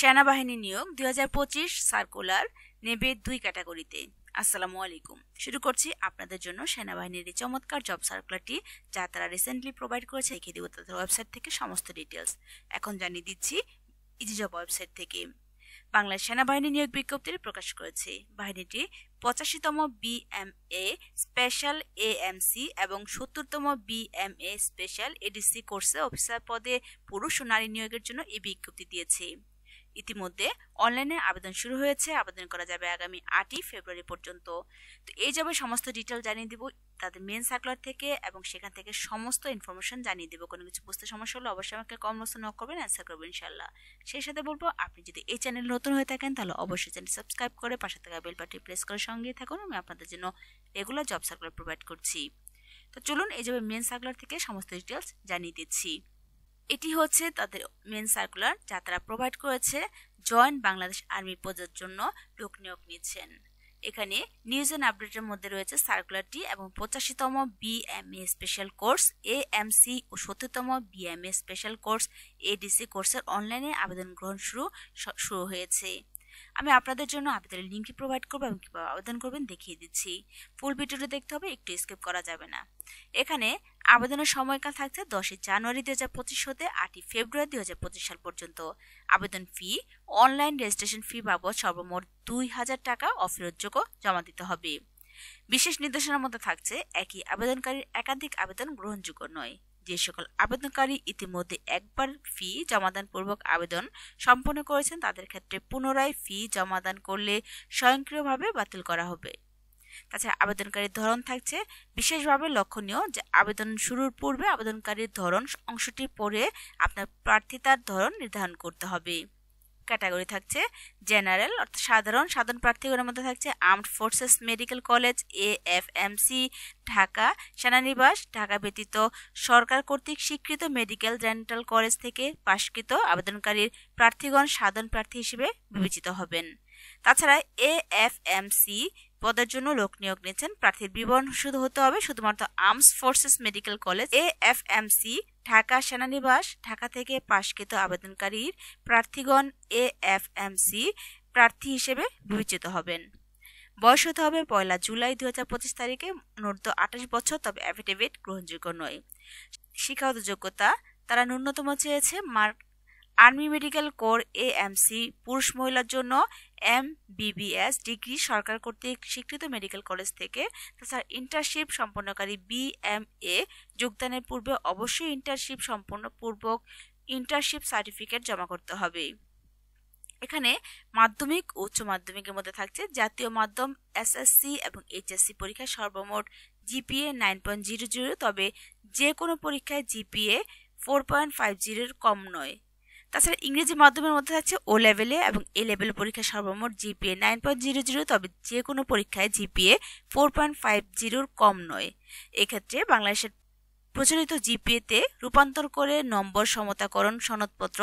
সেনাবাহিনী নিয়োগ 2025 সার্কুলার নেবে 2 ক্যাটাগরিতে। আসসালামু আলাইকুম। শুরু করছি আপনাদের জন্য সেনাবাহিনীর এই চমৎকার জব সার্কুলারটি, যা তারা রিসেন্টলি প্রোভাইড করেছে। দেখিয়ে দেব তাদের ওয়েবসাইট থেকে সমস্ত ডিটেলস। এখন জানিয়ে দিচ্ছি ইজি জব ওয়েবসাইট থেকে। বাংলাদেশ সেনাবাহিনী নিয়োগ বিজ্ঞপ্তি প্রকাশ করেছে। বাহিনীটি 85তম বিএমএ স্পেশাল এএমসি এবং 70তম বিএমএ স্পেশাল এডিসি কোর্সে অফিসার পদে পুরুষ ও নারী নিয়োগের জন্য এই বিজ্ঞপ্তি দিয়েছে। ইতিমধ্যে অনলাইনে আবেদন শুরু হয়েছে। আবেদন করা যাবে আগামী 8ই ফেব্রুয়ারি পর্যন্ত। তো এই যাবে সমস্ত ডিটেল জানিয়ে দিব তাদের মেন সার্কুলার থেকে, এবং সেখান থেকে সমস্ত ইনফরমেশন জানিয়ে দেব। কোনো কিছু বুঝতে সমস্যা হলে অবশ্যই আমাকে কমেন্টে নক করবেন, অ্যান্সার করবেন ইনশাআল্লাহ। সেই সাথে বলবো, আপনি যদি এই চ্যানেল নতুন হয়ে থাকেন তাহলে অবশ্যই চ্যানেল সাবস্ক্রাইব করে পাশে থাকা বেল বাটন প্রেস করে সঙ্গে থাকুন। আমি আপনাদের জন্য রেগুলার জব সার্কুলার প্রোভাইড করছি। তো চলুন এই যাবে মেন সার্কুলার থেকে সমস্ত ডিটেলস জানিয়ে দিচ্ছি। এটি হচ্ছে তাদের মেন সার্কুলার, যা তারা প্রোভাইড করেছে। জয়েন্ট বাংলাদেশ আর্মি পদের জন্য লোক নিয়োগ নিচ্ছেন। এখানে নিউজ অ্যান্ড আপডেটের মধ্যে রয়েছে সার্কুলারটি এবং 85তম বিএমএ স্পেশাল কোর্স এএমসি ও 70তম বিএমএ স্পেশাল কোর্স এডিসি কোর্সের অনলাইনে আবেদন গ্রহণ শুরু হয়েছে। আমি আপনাদের জন্য আবেদনের লিঙ্কটি প্রোভাইড করবো এবং কীভাবে আবেদন করবেন দেখিয়ে দিচ্ছি। ফুল ভিডিওটি দেখতে হবে, একটু স্কিপ করা যাবে না। এখানে আবেদনের সময়কাল থাকছে 10ই জানুয়ারি 2025 হতে 8ই ফেব্রুয়ারি 2025 সাল পর্যন্ত। আবেদন ফি, অনলাইন রেজিস্ট্রেশন ফি বাবদ সর্বমোট 2000 টাকা অফেরতযোগ্য জমা দিতে হবে। বিশেষ নির্দেশনার মধ্যে থাকছে, একই আবেদনকারীর একাধিক আবেদন গ্রহণযোগ্য নয়। যে সকল আবেদনকারী ইতিমধ্যে একবার ফি জমাদান পূর্বক আবেদন সম্পন্ন করেছেন তাদের ক্ষেত্রে পুনরায় ফি জমাদান করলে স্বয়ংক্রিয়ভাবে বাতিল করা হবে। তাছাড়া আবেদনকারীর ধরন থাকছে বিশেষভাবে লক্ষণীয় যে আবেদন শুরুর পূর্বে আবেদনকারীর ধরন অংশটি পড়ে আপনার প্রার্থিতার ধরন নির্ধারণ করতে হবে। ক্যাটাগরি থাকছে জেনারেল অর্থাৎ সাধারণ প্রার্থীগণের মধ্যে থাকছে armed forces medical college AFMC Dhaka, সেনানিবাস ঢাকা ব্যতীত সরকার কর্তৃক স্বীকৃত মেডিকেল ডেন্টাল কলেজ থেকে পাশকৃত আবেদনকারীর প্রার্থীগণ সাধারণ প্রার্থী হিসেবে বিবেচিত হবেন। তাছাড়া এএফএমসি পদের জন্য লোক নিয়োগ নিচ্ছেন। প্রার্থীর বিবরণ শুধু হতে হবে শুধুমাত্র arms forces medical college AFMC Dhaka, সেনানিবাস ঢাকা থেকে পাশকৃত আবেদনকারীর প্রার্থীগণ এএফএমসি প্রার্থী হিসেবে বিবেচিত হবেন। বয়স হতে হবে 1 জুলাই 2025 তারিখে, ন্যূনতম 28 বছর, তবে অ্যাফিডেভিট গ্রহণযোগ্য নয়। শিক্ষাগত যোগ্যতা তারা ন্যূনতম চেয়েছে আর্মি মেডিকেল কোর এএমসি পুরুষ মহিলার জন্য MBBS ডিগ্রি সরকার কর্তৃক স্বীকৃত মেডিকেল কলেজ থেকে। তাছাড়া ইন্টার্নশিপ সম্পন্নকারী BMA যোগদানের পূর্বে অবশ্যই ইন্টার্নশিপ সম্পন্ন পূর্বক ইন্টার্নশিপ সার্টিফিকেট জমা করতে হবে। এখানে মাধ্যমিক ও উচ্চ মাধ্যমিকের মধ্যে থাকছে জাতীয় মাধ্যম SSC এবং HSC পরীক্ষায় সর্বমোট GPA 9.00, তবে যে কোনো পরীক্ষায় GPA 4.50 কম নয়। তাছাড়া ইংরেজি মাধ্যমের মধ্যে থাকছে ও লেভেলে এবং এ লেভেল পরীক্ষায় সর্বমোট GPA 9.00, তবে যে কোনো পরীক্ষায় GPA 4.50 কম নয়। এক্ষেত্রে বাংলাদেশের প্রচলিত GPA-তে রূপান্তর করে নম্বর সমতাকরণ সনদপত্র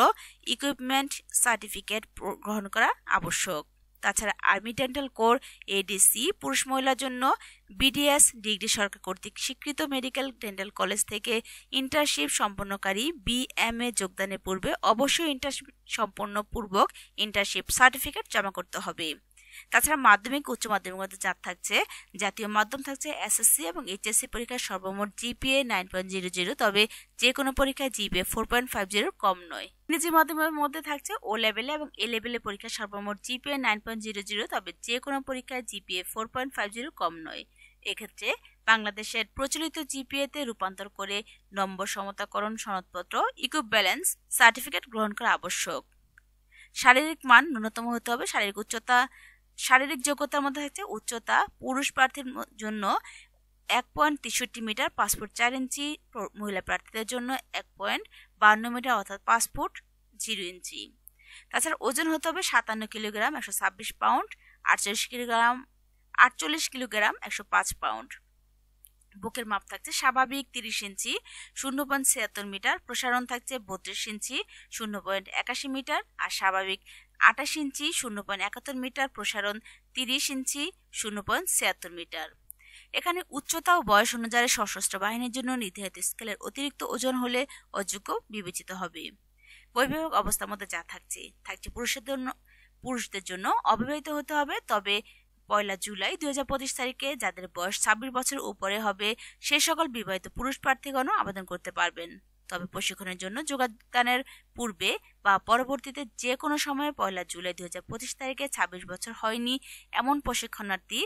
ইকুইপমেন্ট সার্টিফিকেট গ্রহণ করা আবশ্যক। তাছাড়া আর্মি ডেন্টাল কোর ADC পুরুষ মহিলার জন্য BDS ডিগ্রি সরকার কর্তৃক স্বীকৃত মেডিকেল ডেন্টাল কলেজ থেকে ইন্টার্নশিপ সম্পন্নকারী BMA যোগদানের পূর্বে অবশ্যই ইন্টার্নশিপ সম্পন্ন পূর্বক ইন্টার্নশিপ সার্টিফিকেট জমা করতে হবে। তাছাড়া মাধ্যমিক উচ্চ মাধ্যমিক মধ্যে থাকছে জাতীয় মাধ্যম থাকছে SSC এবং HSC পরীক্ষায় সর্বমোট GPA 9.00, তবে যে কোনো পরীক্ষায় GPA 4.50 কম নয়। ইংরেজি মাধ্যমের মধ্যে থাকছে ও লেভেলে এবং এ লেভেলে পরীক্ষায় সর্বমোট GPA 9.00, তবে যে কোনো পরীক্ষায় GPA 4.50 কম নয়। এক্ষেত্রে বাংলাদেশের প্রচলিত GPA-তে রূপান্তর করে নম্বর সমতাকরণ সনদপত্র ইকুইভ্যালেন্স সার্টিফিকেট গ্রহণ করা আবশ্যক। শারীরিক মান ন্যূনতম হতে হবে। শারীরিক যোগ্যতার মধ্যে থাকছে উচ্চতা পুরুষ প্রার্থীর জন্য 1.63 মিটার 5 ফুট 4 ইঞ্চি, মহিলা প্রার্থীদের জন্য 1.52 মিটার অর্থাৎ 5 ফুট 0 ইঞ্চি। তাছাড়া ওজন হতে হবে 57 কিলোগ্রাম 126 পাউন্ড, 48 কিলোগ্রাম 105 পাউন্ড। বুকের মাপ থাকছে স্বাভাবিক 30 ইঞ্চি 0.76 মিটার, প্রসারণ থাকছে 32 ইঞ্চি 0.81 মিটার, আর স্বাভাবিক 28 ইঞ্চি 0.71 মিটার, প্রসারণ 30 ইঞ্চি 0.76 মিটার। এখানে উচ্চতা ও বয়স অনুযায়ী সশস্ত্র বাহিনীর জন্য নির্ধারিত স্কেলের অতিরিক্ত ওজন হলে অযোগ্য বিবেচিত হবে। বৈবাহিক অবস্থার মধ্যে যা থাকছে পুরুষদের জন্য অবিবাহিত হতে হবে, তবে 1 জুলাই 2025 তারিখে যাদের বয়স 26 বছর উপরে হবে সে সকল বিবাহিত পুরুষ প্রার্থীগণও আবেদন করতে পারবেন। তবে প্রশিক্ষণের জন্য যোগদানের পূর্বে বা পরবর্তীতে যে কোনো সময়ে 1 জুলাই 2025 তারিখে 26 বছর হয়নি এমন প্রশিক্ষণার্থী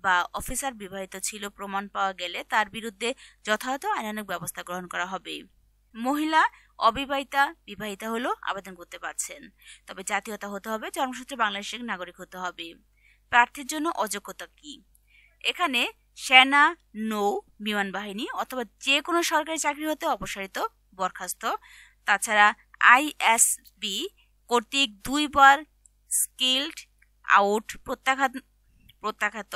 বা অফিসার বিবাহিত ছিল প্রমাণ পাওয়া গেলে তার বিরুদ্ধে যথাযথ আইনানুগ ব্যবস্থা গ্রহণ করা হবে। মহিলা অবিবাহিতা বিবাহিতা হলেও আবেদন করতে পারছেন, তবে জাতীয়তা হতে হবে জন্মসূত্রে বাংলাদেশের নাগরিক হতে হবে। প্রার্থীর জন্য অযোগ্যতা কি? এখানে সেনা, নৌ, বিমান বাহিনী অথবা যে কোনো সরকারি চাকরি হতে অপসারিত, বরখাস্ত। তাছাড়া আইএসবি কর্তৃক 2 বার স্কিলড আউট প্রত্যাখ্যাত,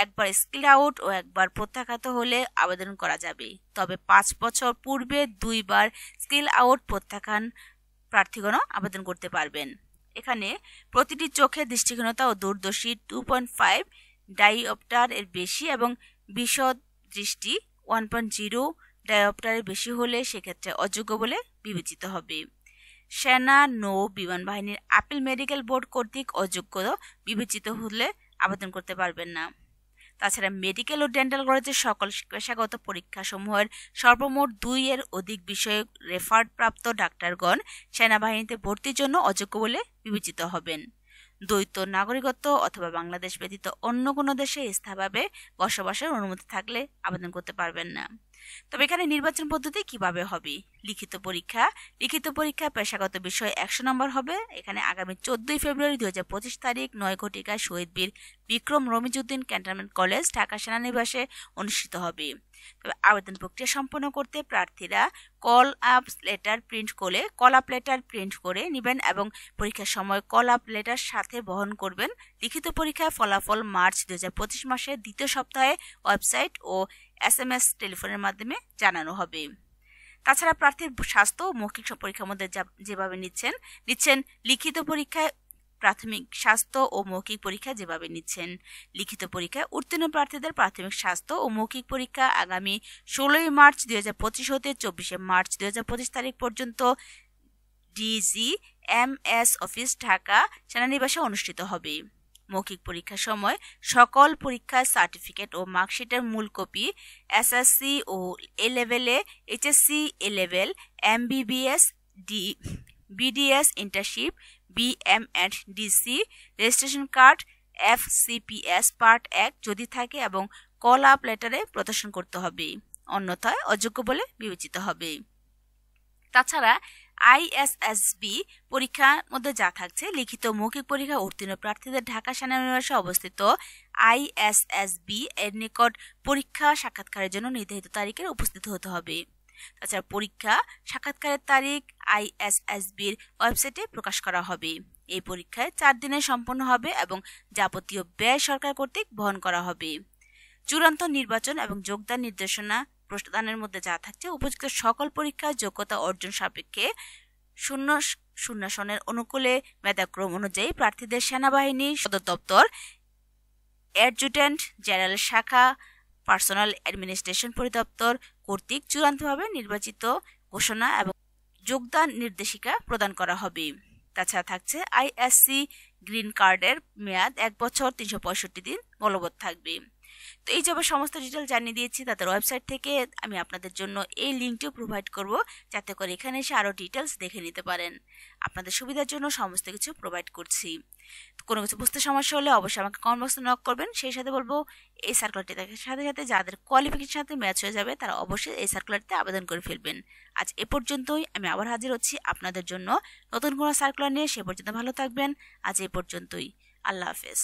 একবার স্কিল আউট ও একবার প্রত্যাখ্যাত হলে আবেদন করা যাবে। তবে 5 বছর পূর্বে 2 বার স্কিল আউট প্রত্যাখ্যান প্রার্থীগণ আবেদন করতে পারবেন। এখানে প্রতিটি চোখের দৃষ্টিহীনতা ও দূরদর্শী 2.5 ডাইওপ্টার এর বেশি এবং বিশদ দৃষ্টি 1.0 ডাইওপ্টারের বেশি হলে সেক্ষেত্রে অযোগ্য বলে বিবেচিত হবে। সেনা, নৌ, বিমান বাহিনীর আপিল মেডিকেল বোর্ড কর্তৃক অযোগ্য বিবেচিত হলে আবেদন করতে পারবেন না। তাছাড়া মেডিকেল ও ডেন্টাল কলেজের সকল পেশাগত পরীক্ষাসমূহের সর্বমোট 2 এর অধিক বিষয়ক রেফার্ড প্রাপ্ত ডাক্তারগণ সেনাবাহিনীতে ভর্তির জন্য অযোগ্য বলে বিবেচিত হবেন। দ্বৈত নাগরিকত্ব অথবা বাংলাদেশ ব্যতীত অন্য কোনো দেশে স্থায়ীভাবে বসবাসের অনুমতি থাকলে আবেদন করতে পারবেন না। তবে এখানে নির্বাচন পদ্ধতি কিভাবে হবে? লিখিত পরীক্ষা পেশাগত বিষয় 100 নম্বর হবে। এখানে আগামী 14 ফেব্রুয়ারি 2025 তারিখ 9 ঘটিকায় শহীদ বীর বিক্রম রমিজউদ্দিন ক্যান্টনমেন্ট কলেজ, ঢাকা সেনানিবাসে অনুষ্ঠিত হবে। তবে আবেদন প্রক্রিয়া সম্পন্ন করতে প্রার্থীরা কল আপ লেটার প্রিন্ট করে নেবেন এবং পরীক্ষার সময় কল আপ লেটার সাথে বহন করবেন। লিখিত পরীক্ষার ফলাফল মার্চ 2025 মাসের দ্বিতীয় সপ্তাহে ওয়েবসাইট ও SMS টেলিফোনের মাধ্যমে জানানো হবে। তাছাড়া প্রার্থীর স্বাস্থ্য ও মৌখিক পরীক্ষার মধ্যে যেভাবে নিচ্ছেন লিখিত পরীক্ষায় প্রাথমিক স্বাস্থ্য ও মৌখিক পরীক্ষা যেভাবে নিচ্ছেন। লিখিত পরীক্ষায় উত্তীর্ণ প্রার্থীদের প্রাথমিক স্বাস্থ্য ও মৌখিক পরীক্ষা আগামী 16 মার্চ 2025 হতে 24 মার্চ 2025 তারিখ পর্যন্ত DGMS অফিস, ঢাকা সেনানিবাসে অনুষ্ঠিত হবে। মৌখিক পরীক্ষার সময় সকল পরীক্ষার সার্টিফিকেট ও মার্কশিটের মূল কপি SSC ও A লেভেলে HSC A level, MBBS, BDS internship, BM&DC, registration card, FCPS part 1 যদি থাকে এবং কল আপ লেটারে প্রদর্শন করতে হবে, অন্যথায় অযোগ্য বলে বিবেচিত হবে। তাছাড়া ISSB পরীক্ষার মধ্যে যা থাকছে, লিখিত মৌখিক পরীক্ষা উত্তীর্ণ প্রার্থীদের ঢাকা সেনানিবাসে অবস্থিত ISSB এর নিকট পরীক্ষা সাক্ষাৎকারের জন্য নির্ধারিত তারিখে উপস্থিত হতে হবে। তাছাড়া পরীক্ষা সাক্ষাৎকারের তারিখ ISSBর ওয়েবসাইটে প্রকাশ করা হবে। এই পরীক্ষায় 4 দিনে সম্পন্ন হবে এবং যাবতীয় ব্যয় সরকার কর্তৃক বহন করা হবে। চূড়ান্ত নির্বাচন এবং যোগদান নির্দেশনা প্রদানের মধ্যে যা থাকছে, উপযুক্ত সকল পরীক্ষার যোগ্যতা অর্জন সাপেক্ষে শূন্য সনের অনুকূলে মেধাক্রম অনুযায়ী প্রার্থীদের সেনাবাহিনী সদর দপ্তর, অ্যাডজুট্যান্ট জেনারেল শাখা, পার্সোনাল অ্যাডমিনিস্ট্রেশন পরিদপ্তর কর্তৃক চূড়ান্তভাবে নির্বাচিত ঘোষণা এবং যোগদান নির্দেশিকা প্রদান করা হবে। তাছাড়া থাকছে ISC গ্রিন কার্ডের মেয়াদ 1 বছর 365 দিন বলবৎ থাকবে। তো এই যাবে সমস্ত ডিটেল জানিয়ে দিয়েছি তাদের ওয়েবসাইট থেকে। আমি আপনাদের জন্য এই লিঙ্কটিও প্রোভাইড করব যাতে করে এখানে এসে আরও ডিটেলস দেখে নিতে পারেন। আপনাদের সুবিধার জন্য সমস্ত কিছু প্রোভাইড করছি। কোনো কিছু বুঝতে সমস্যা হলে অবশ্যই আমাকে কমেন্ট বক্সে নক করবেন। সেই সাথে বলবো এই সার্কুলারটি দেখার সাথে সাথে যাদের কোয়ালিফিকেশন সাথে ম্যাচ হয়ে যাবে তারা অবশ্যই এই সার্কুলারটিতে আবেদন করে ফেলবেন। আজ এ পর্যন্তই, আমি আবার হাজির হচ্ছি আপনাদের জন্য নতুন কোনো সার্কুলার নিয়ে। সে পর্যন্ত ভালো থাকবেন। আজ এ পর্যন্তই, আল্লাহ হাফেজ।